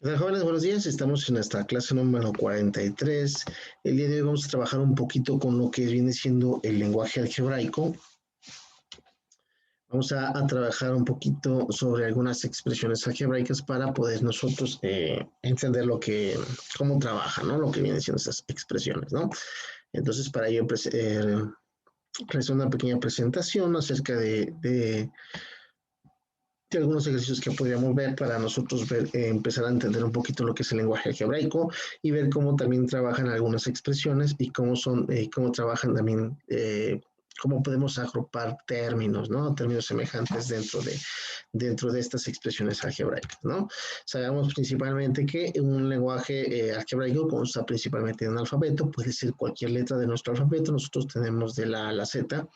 ¿Qué tal, jóvenes? Buenos días. Estamos en nuestra clase número 43. El día de hoy vamos a trabajar un poquito con lo que viene siendo el lenguaje algebraico. Vamos a trabajar un poquito sobre algunas expresiones algebraicas para poder nosotros entender cómo trabaja, ¿no? Lo que vienen siendo esas expresiones, ¿no? Entonces, para ello, realizar una pequeña presentación acerca de algunos ejercicios que podríamos ver para nosotros empezar a entender un poquito lo que es el lenguaje algebraico y ver cómo también trabajan algunas expresiones y cómo trabajan también, cómo podemos agrupar términos, ¿no? Términos semejantes dentro de estas expresiones algebraicas, ¿no? Sabemos principalmente que un lenguaje algebraico consta principalmente de un alfabeto, puede ser cualquier letra de nuestro alfabeto, nosotros tenemos de la A a la Z,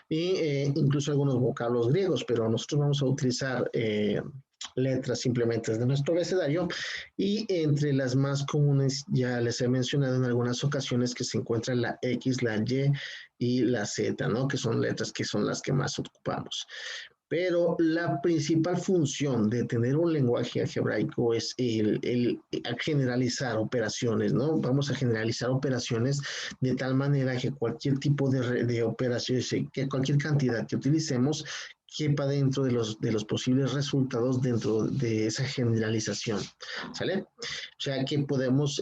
y incluso algunos vocablos griegos, pero nosotros vamos a utilizar letras simplemente de nuestro abecedario y entre las más comunes ya les he mencionado en algunas ocasiones que se encuentran la X, la Y y la Z, ¿no? Que son letras que son las que más ocupamos. Pero la principal función de tener un lenguaje algebraico es el generalizar operaciones, ¿no? Vamos a generalizar operaciones de tal manera que cualquier tipo de operaciones, que cualquier cantidad que utilicemos, quepa dentro de los posibles resultados dentro de esa generalización, ¿sale? O sea que podemos,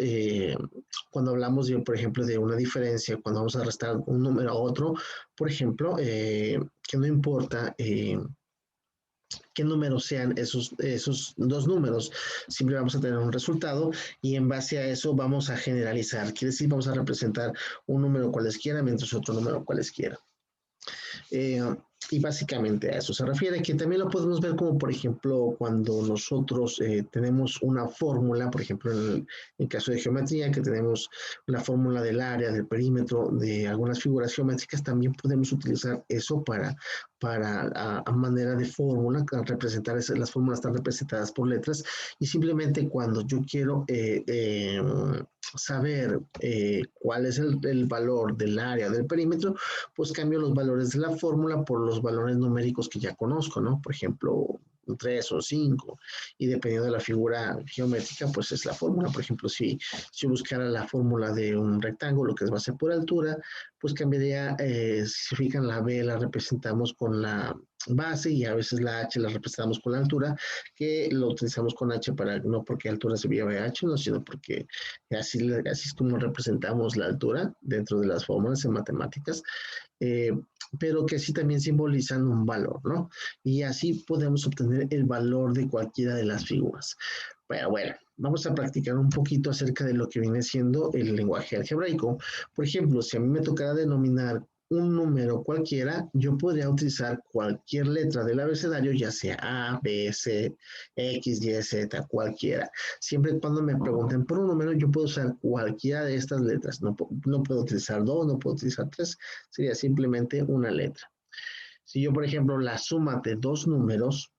cuando hablamos, por ejemplo, de una diferencia, cuando vamos a restar un número a otro, por ejemplo, que no importa qué números sean esos dos números, siempre vamos a tener un resultado y en base a eso vamos a generalizar, quiere decir, vamos a representar un número cualesquiera mientras otro número cualesquiera. Eh, y básicamente a eso se refiere, que también lo podemos ver como, por ejemplo, cuando nosotros tenemos una fórmula, por ejemplo, en el caso de geometría, que tenemos la fórmula del área, del perímetro, de algunas figuras geométricas, también podemos utilizar eso a manera de fórmula, representar las fórmulas están representadas por letras, y simplemente cuando yo quiero saber cuál es el valor del área del perímetro, pues cambio los valores de la fórmula por los valores numéricos que ya conozco, ¿no? Por ejemplo, 3 o 5, y dependiendo de la figura geométrica, pues es la fórmula. Por ejemplo, si buscara la fórmula de un rectángulo que es base por altura, pues cambiaría, si se fijan, la B la representamos con la base y a veces la H la representamos con la altura, que lo utilizamos con H para, no porque altura se lleve H, no, sino porque así es como representamos la altura dentro de las fórmulas en matemáticas, eh, pero que sí también simbolizan un valor, ¿no? Y así podemos obtener el valor de cualquiera de las figuras. Pero bueno, vamos a practicar un poquito acerca de lo que viene siendo el lenguaje algebraico. Por ejemplo, si a mí me tocara denominar un número cualquiera, yo podría utilizar cualquier letra del abecedario, ya sea A, B, C, X, Y, Z, cualquiera. Siempre y cuando me pregunten por un número, yo puedo usar cualquiera de estas letras. No puedo utilizar dos, no puedo utilizar tres, sería simplemente una letra. Si yo, por ejemplo, la suma de dos números,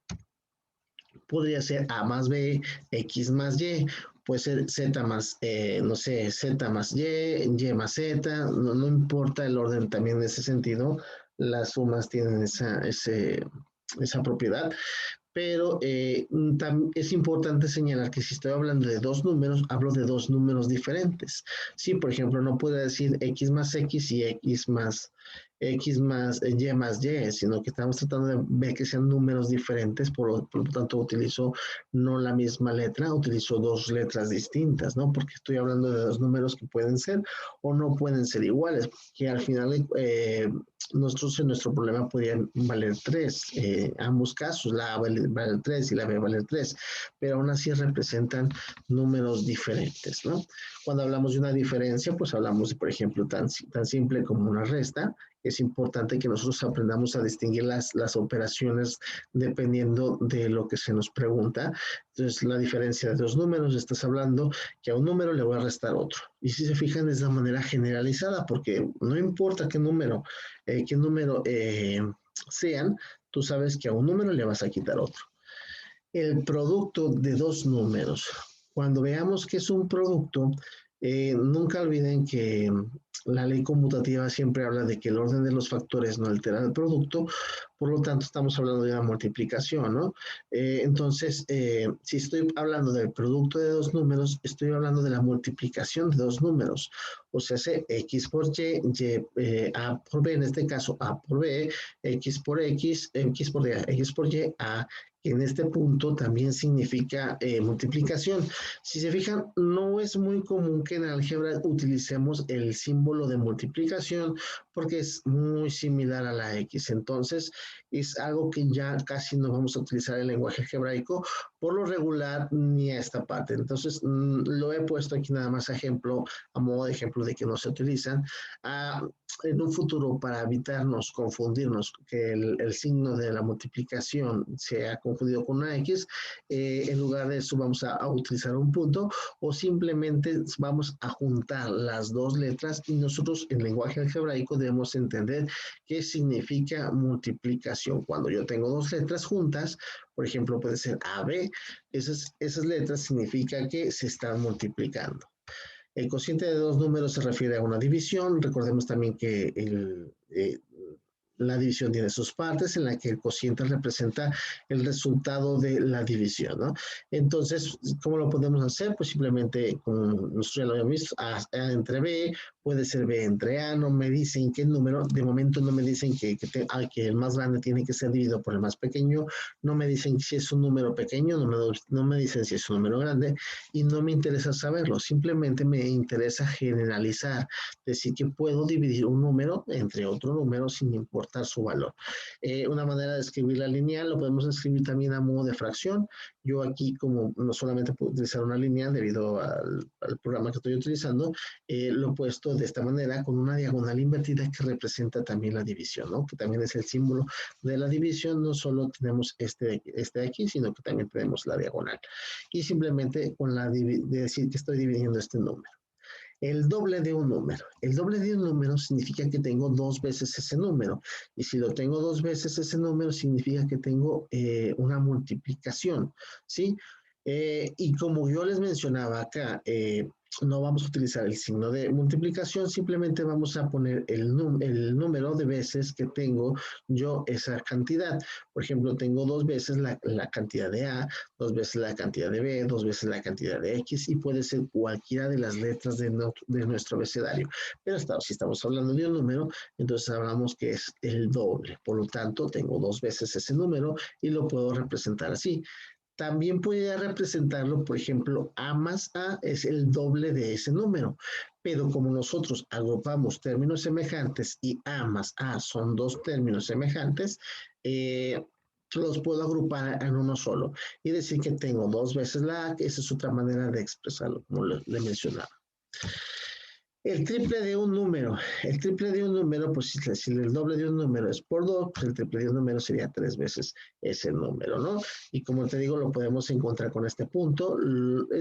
podría ser A más B, X más Y, puede ser Z más, no sé, Z más Y más Z, no importa el orden también en ese sentido, las sumas tienen esa propiedad, pero es importante señalar que si estoy hablando de dos números, hablo de dos números diferentes. Sí, por ejemplo, no puedo decir X más X y X más Y más Y, sino que estamos tratando de ver que sean números diferentes, por lo tanto utilizo no la misma letra, utilizo dos letras distintas, ¿no? Porque estoy hablando de dos números que pueden ser o no pueden ser iguales, que al final nosotros en nuestro problema podrían valer 3, ambos casos, la A valer 3 y la B valer 3, pero aún así representan números diferentes, ¿no? Cuando hablamos de una diferencia, pues hablamos, por ejemplo, tan simple como una resta. Es importante que nosotros aprendamos a distinguir las operaciones dependiendo de lo que se nos pregunta. Entonces, la diferencia de dos números, estás hablando que a un número le voy a restar otro. Y si se fijan, es de manera generalizada, porque no importa qué número sean, tú sabes que a un número le vas a quitar otro. El producto de dos números. Cuando veamos que es un producto, Nunca olviden que la ley conmutativa siempre habla de que el orden de los factores no altera el producto, por lo tanto estamos hablando de una multiplicación, ¿no? Entonces, si estoy hablando del producto de dos números, estoy hablando de la multiplicación de dos números, o sea, x por a por b, en este caso a por b, x por x, x por y, a, que en este punto también significa multiplicación. Si se fijan, no es muy común que en álgebra utilicemos el símbolo de multiplicación porque es muy similar a la X. Entonces, es algo que ya casi no vamos a utilizar en el lenguaje algebraico por lo regular ni a esta parte. Entonces, lo he puesto aquí nada más a modo de ejemplo de que no se utilizan. En un futuro, para evitarnos confundirnos, que el signo de la multiplicación sea confundido con una X, en lugar de eso vamos a utilizar un punto o simplemente vamos a juntar las dos letras y nosotros en lenguaje algebraico debemos entender qué significa multiplicación. Cuando yo tengo dos letras juntas, por ejemplo, puede ser AB, esas letras significa que se están multiplicando. El cociente de dos números se refiere a una división. Recordemos también que la división tiene sus partes en la que el cociente representa el resultado de la división, ¿no? Entonces, ¿cómo lo podemos hacer? Pues simplemente, como nosotros ya lo habíamos visto, A entre B, puede ser B entre A, no me dicen qué número, de momento no me dicen que el más grande tiene que ser dividido por el más pequeño, no me dicen si es un número pequeño, no me dicen si es un número grande, y no me interesa saberlo, simplemente me interesa generalizar, decir que puedo dividir un número entre otro número sin importar su valor. Una manera de escribir la lineal lo podemos escribir también a modo de fracción. Yo aquí, como no solamente puedo utilizar una lineal debido al programa que estoy utilizando, lo he puesto de esta manera con una diagonal invertida que representa también la división, ¿no? Que también es el símbolo de la división. No solo tenemos este de aquí, sino que también tenemos la diagonal. Y simplemente con de decir que estoy dividiendo este número. El doble de un número. El doble de un número significa que tengo dos veces ese número. Y si lo tengo dos veces ese número, significa que tengo una multiplicación, ¿sí? Y como yo les mencionaba acá, no vamos a utilizar el signo de multiplicación, simplemente vamos a poner el número de veces que tengo yo esa cantidad. Por ejemplo, tengo dos veces la cantidad de A, dos veces la cantidad de B, dos veces la cantidad de X y puede ser cualquiera de las letras de nuestro abecedario. Pero si estamos hablando de un número, entonces hablamos que es el doble. Por lo tanto, tengo dos veces ese número y lo puedo representar así. También podría representarlo, por ejemplo, A más A es el doble de ese número, pero como nosotros agrupamos términos semejantes y A más A son dos términos semejantes, los puedo agrupar en uno solo y decir que tengo dos veces la A, que esa es otra manera de expresarlo, como le mencionaba. El triple de un número. El triple de un número, pues si el doble de un número es por 2, pues el triple de un número sería 3 veces ese número, ¿no? Y como te digo, lo podemos encontrar con este punto.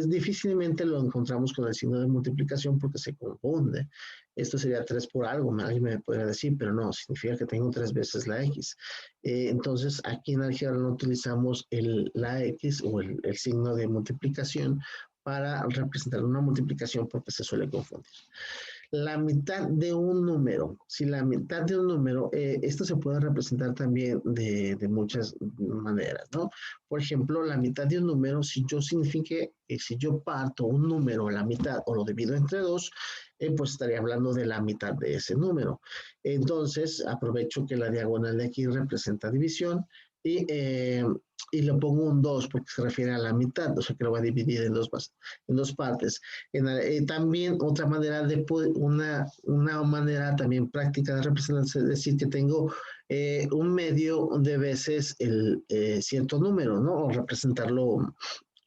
Difícilmente lo encontramos con el signo de multiplicación porque se confunde. Esto sería 3 por algo, alguien me podría decir, pero no, significa que tengo 3 veces la X. Entonces, aquí en álgebra no utilizamos la X o el signo de multiplicación para representar una multiplicación porque se suele confundir. La mitad de un número, si la mitad de un número, esto se puede representar también de muchas maneras, ¿no? Por ejemplo, la mitad de un número, si yo parto un número a la mitad o lo divido entre dos, pues estaría hablando de la mitad de ese número. Entonces, aprovecho que la diagonal de aquí representa división y le pongo un 2 porque se refiere a la mitad, o sea que lo va a dividir en dos partes. También otra manera una manera también práctica de representar es decir que tengo un medio de veces el cierto número, ¿no? O representarlo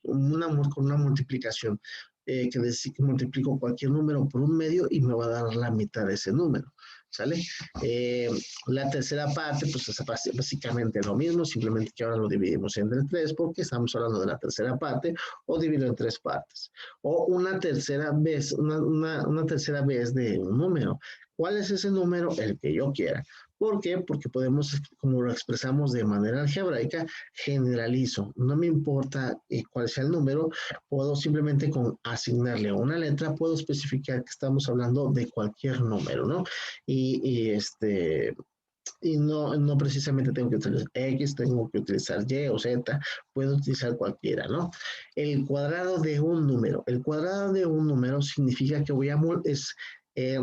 con una multiplicación, que decir que multiplico cualquier número por un medio y me va a dar la mitad de ese número. ¿Sale? La tercera parte, pues es básicamente lo mismo, simplemente que ahora lo dividimos entre 3 porque estamos hablando de la tercera parte, o divido en 3 partes. O una tercera vez de un número. ¿Cuál es ese número? El que yo quiera. ¿Por qué? Porque podemos, como lo expresamos de manera algebraica, generalizo. No me importa cuál sea el número, puedo simplemente con asignarle una letra, puedo especificar que estamos hablando de cualquier número, ¿no? Y no precisamente tengo que utilizar X, tengo que utilizar Y o Z, puedo utilizar cualquiera, ¿no? El cuadrado de un número. El cuadrado de un número significa que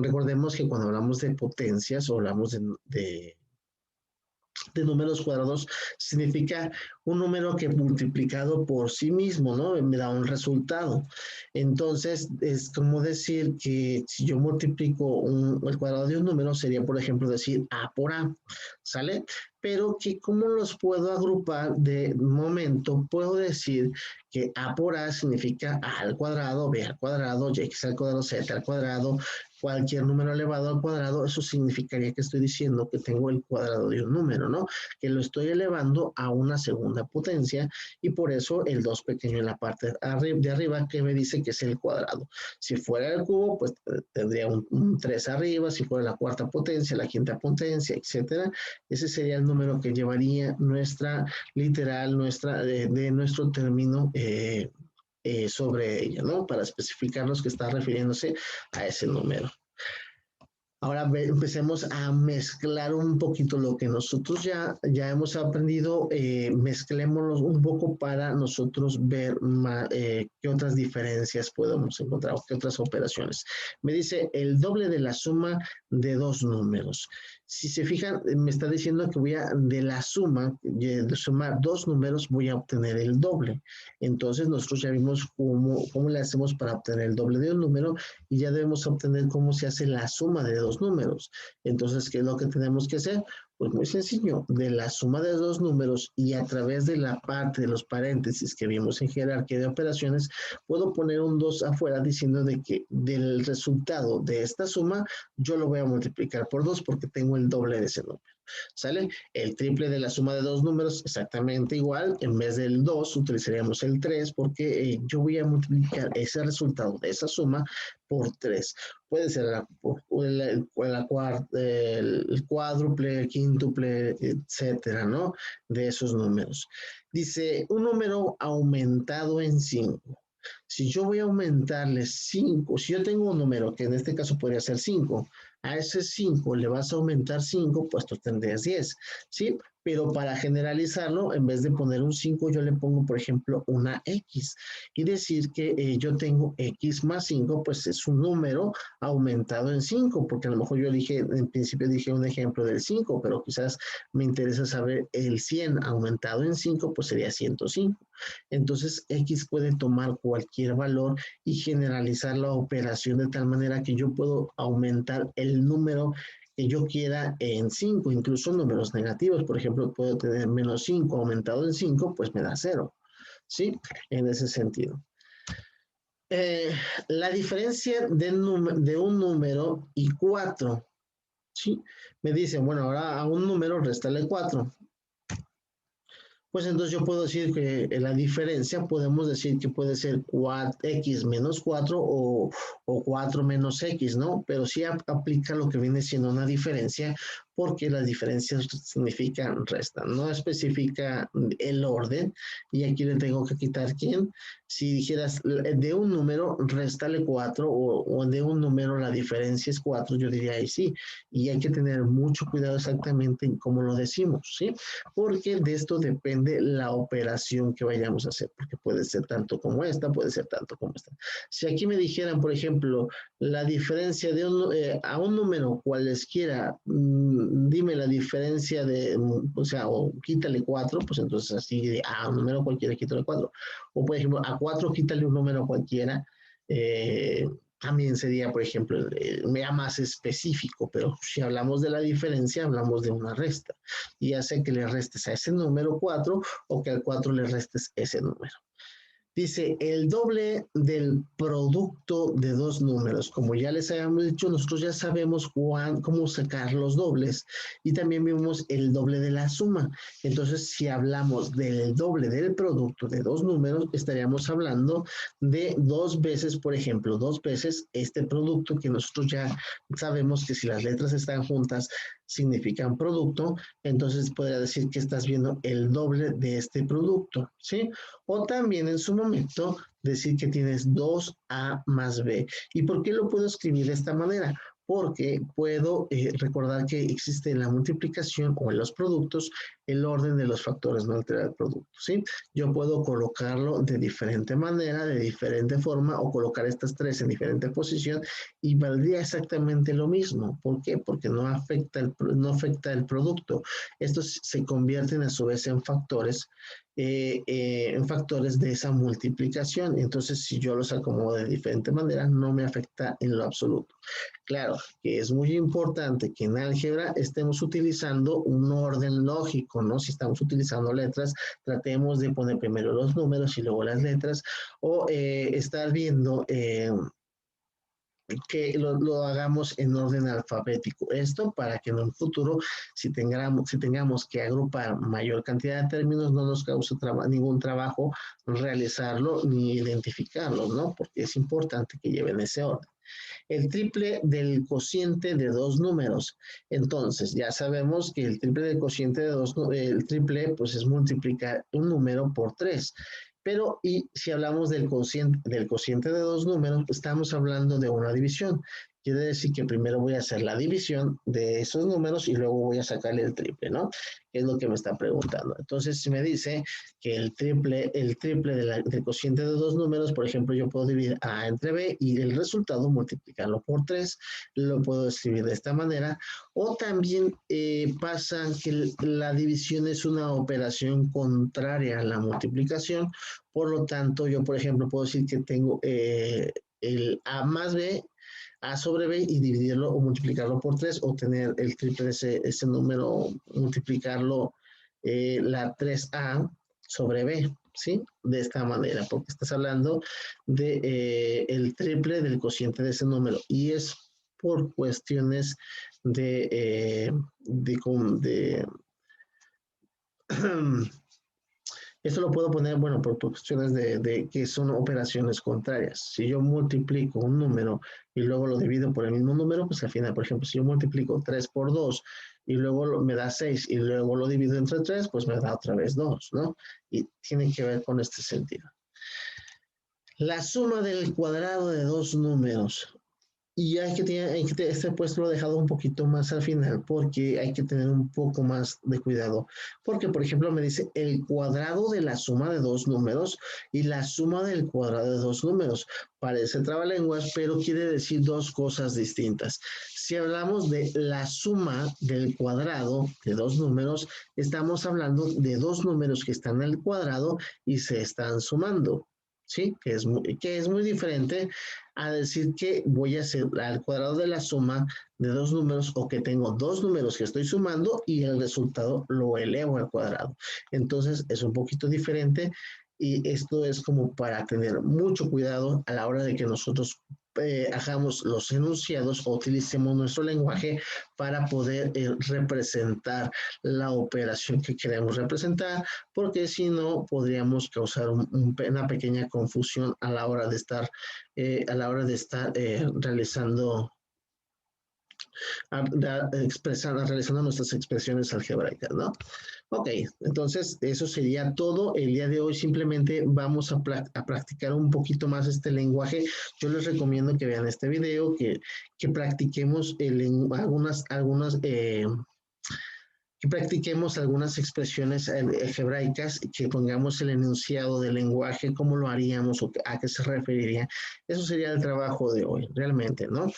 recordemos que cuando hablamos de potencias o hablamos de números cuadrados significa un número que multiplicado por sí mismo, ¿no? Me da un resultado. Entonces, es como decir que si yo multiplico el cuadrado de un número, sería, por ejemplo, decir A por A, ¿sale? Pero que cómo los puedo agrupar de momento, puedo decir que A por A significa A al cuadrado, B al cuadrado, X al cuadrado, Z al cuadrado, cualquier número elevado al cuadrado, eso significaría que estoy diciendo que tengo el cuadrado de un número, ¿no? Que lo estoy elevando a una segunda potencia y por eso el 2 pequeño en la parte de arriba que me dice que es el cuadrado. Si fuera el cubo, pues tendría un 3 arriba, si fuera la cuarta potencia, la quinta potencia, etcétera. Ese sería el número que llevaría nuestra literal, de nuestro término sobre ella, ¿no? Para especificarnos que está refiriéndose a ese número. Ahora empecemos a mezclar un poquito lo que nosotros ya hemos aprendido, mezclémoslo un poco para nosotros ver qué otras diferencias podemos encontrar o qué otras operaciones. Me dice el doble de la suma de dos números. Si se fijan, me está diciendo que de la suma, de sumar dos números, voy a obtener el doble. Entonces nosotros ya vimos cómo le hacemos para obtener el doble de un número y ya debemos obtener cómo se hace la suma de dos números. Entonces, ¿qué es lo que tenemos que hacer? Pues muy sencillo, de la suma de dos números y a través de la parte de los paréntesis que vimos en jerarquía de operaciones, puedo poner un 2 afuera diciendo de que del resultado de esta suma, yo lo voy a multiplicar por 2 porque tengo el doble de ese número. ¿Sale? El triple de la suma de dos números, exactamente igual. En vez del 2, utilizaríamos el 3 porque yo voy a multiplicar ese resultado de esa suma por 3. Puede ser el cuádruple, el quíntuple, etcétera, ¿no? De esos números. Dice, un número aumentado en 5. Si yo voy a aumentarle 5, si yo tengo un número que en este caso podría ser 5, a ese 5 le vas a aumentar 5, pues tú tendrías 10, ¿sí? Pero para generalizarlo, en vez de poner un 5, yo le pongo, por ejemplo, una X y decir que yo tengo X más 5, pues es un número aumentado en 5, porque a lo mejor yo en principio dije un ejemplo del 5, pero quizás me interesa saber el 100 aumentado en 5, pues sería 105. Entonces, X puede tomar cualquier valor y generalizar la operación de tal manera que yo puedo aumentar el número que yo quiera en 5, incluso números negativos. Por ejemplo, puedo tener menos 5 aumentado en 5, pues me da 0. ¿Sí? En ese sentido. La diferencia de un número y 4. ¿Sí? Me dicen, bueno, ahora a un número réstale 4. Pues entonces yo puedo decir que la diferencia, podemos decir que puede ser x menos 4 o 4 menos x, ¿no? Pero sí aplica lo que viene siendo una diferencia porque las diferencias significan resta, no especifica el orden y aquí le tengo que quitar quién. Si dijeras de un número, réstale 4 o de un número la diferencia es 4, yo diría ahí sí. Y hay que tener mucho cuidado exactamente en cómo lo decimos, ¿sí? Porque de esto depende la operación que vayamos a hacer, porque puede ser tanto como esta, puede ser tanto como esta. Si aquí me dijeran, por ejemplo, la diferencia de a un número cualesquiera, dime la diferencia o quítale 4, pues entonces así a un número cualquiera quítale 4. O por ejemplo, a 4 quítale un número cualquiera, también sería, por ejemplo, más específico, pero si hablamos de la diferencia, hablamos de una resta. Y hace que le restes a ese número 4 o que al 4 le restes ese número. Dice, el doble del producto de dos números. Como ya les habíamos dicho, nosotros ya sabemos cómo sacar los dobles y también vimos el doble de la suma. Entonces, si hablamos del doble del producto de dos números, estaríamos hablando de 2 veces, por ejemplo, 2 veces este producto que nosotros ya sabemos que si las letras están juntas, significan producto, entonces podría decir que estás viendo el doble de este producto, ¿sí? O también en su momento decir que tienes 2A más B. ¿Y por qué lo puedo escribir de esta manera? Porque puedo recordar que existe en la multiplicación o en los productos el orden de los factores, no altera el producto, ¿sí? Yo puedo colocarlo de diferente manera, de diferente forma, o colocar estas tres en diferente posición y valdría exactamente lo mismo. ¿Por qué? Porque no afecta el producto. Estos se convierten a su vez en factores de esa multiplicación. Entonces, si yo los acomodo de diferente manera, no me afecta en lo absoluto. Claro que es muy importante que en álgebra estemos utilizando un orden lógico, ¿no? Si estamos utilizando letras, tratemos de poner primero los números y luego las letras, o estar viendo que lo hagamos en orden alfabético. Esto para que en un futuro, si tengamos que agrupar mayor cantidad de términos, no nos cause ningún trabajo realizarlo ni identificarlos, ¿no? Porque es importante que lleven ese orden. El triple del cociente de dos números. Entonces, ya sabemos que el triple del cociente de el triple, pues es multiplicar un número por 3. Pero, y si hablamos del cociente de dos números, estamos hablando de una división. Quiere decir que primero voy a hacer la división de esos números y luego voy a sacarle el triple, ¿no? Es lo que me está preguntando. Entonces, si me dice que el triple del cociente de dos números, por ejemplo, yo puedo dividir A entre B y el resultado multiplicarlo por 3, lo puedo escribir de esta manera. O también pasa que la división es una operación contraria a la multiplicación, por lo tanto, yo, por ejemplo, puedo decir que tengo el A más B, A sobre B y dividirlo o multiplicarlo por 3 o tener el triple de ese número, multiplicarlo la 3A sobre B, ¿sí? De esta manera, porque estás hablando de el triple del cociente de ese número y es por cuestiones de esto lo puedo poner, bueno, por cuestiones de que son operaciones contrarias. Si yo multiplico un número y luego lo divido por el mismo número, pues al final, por ejemplo, si yo multiplico 3 por 2 y luego me da 6 y luego lo divido entre 3, pues me da otra vez 2, ¿no? Y tiene que ver con este sentido. La suma del cuadrado de dos números. Y este puesto lo he dejado un poquito más al final porque hay que tener un poco más de cuidado. Porque, por ejemplo, me dice el cuadrado de la suma de dos números y la suma del cuadrado de dos números. Parece trabalenguas, pero quiere decir dos cosas distintas. Si hablamos de la suma del cuadrado de dos números, estamos hablando de dos números que están al cuadrado y se están sumando. ¿Sí? Que es muy diferente a decir que voy a hacer al cuadrado de la suma de dos números o que tengo dos números que estoy sumando y el resultado lo elevo al cuadrado. Entonces es un poquito diferente y esto es como para tener mucho cuidado a la hora de que nosotros hagamos los enunciados o utilicemos nuestro lenguaje para poder representar la operación que queremos representar, porque si no podríamos causar una pequeña confusión a la hora de estar realizando realizando nuestras expresiones algebraicas, ¿no? Ok, entonces eso sería todo. El día de hoy simplemente vamos a practicar un poquito más este lenguaje. Yo les recomiendo que vean este video, que practiquemos que practiquemos algunas expresiones algebraicas, que pongamos el enunciado del lenguaje, cómo lo haríamos o a qué se referiría. Eso sería el trabajo de hoy, realmente, ¿no?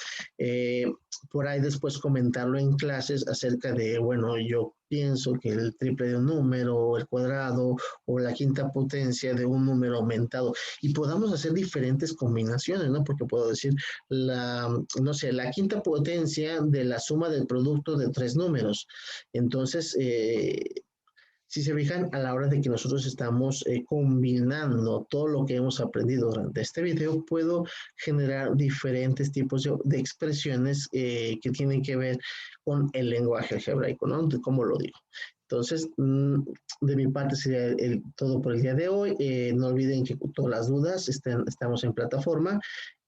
Por ahí después comentarlo en clases acerca de, bueno, yo pienso que el triple de un número, o el cuadrado, o la quinta potencia de un número aumentado, y podamos hacer diferentes combinaciones, ¿no? Porque puedo decir, no sé, la quinta potencia de la suma del producto de tres números. Entonces, si se fijan, a la hora de que nosotros estamos combinando todo lo que hemos aprendido durante este video, puedo generar diferentes tipos de expresiones que tienen que ver con el lenguaje algebraico, ¿no? De cómo lo digo. Entonces, de mi parte sería todo por el día de hoy. No olviden que todas las dudas estamos en plataforma.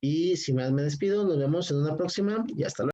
Y sin más me despido, nos vemos en una próxima y hasta luego.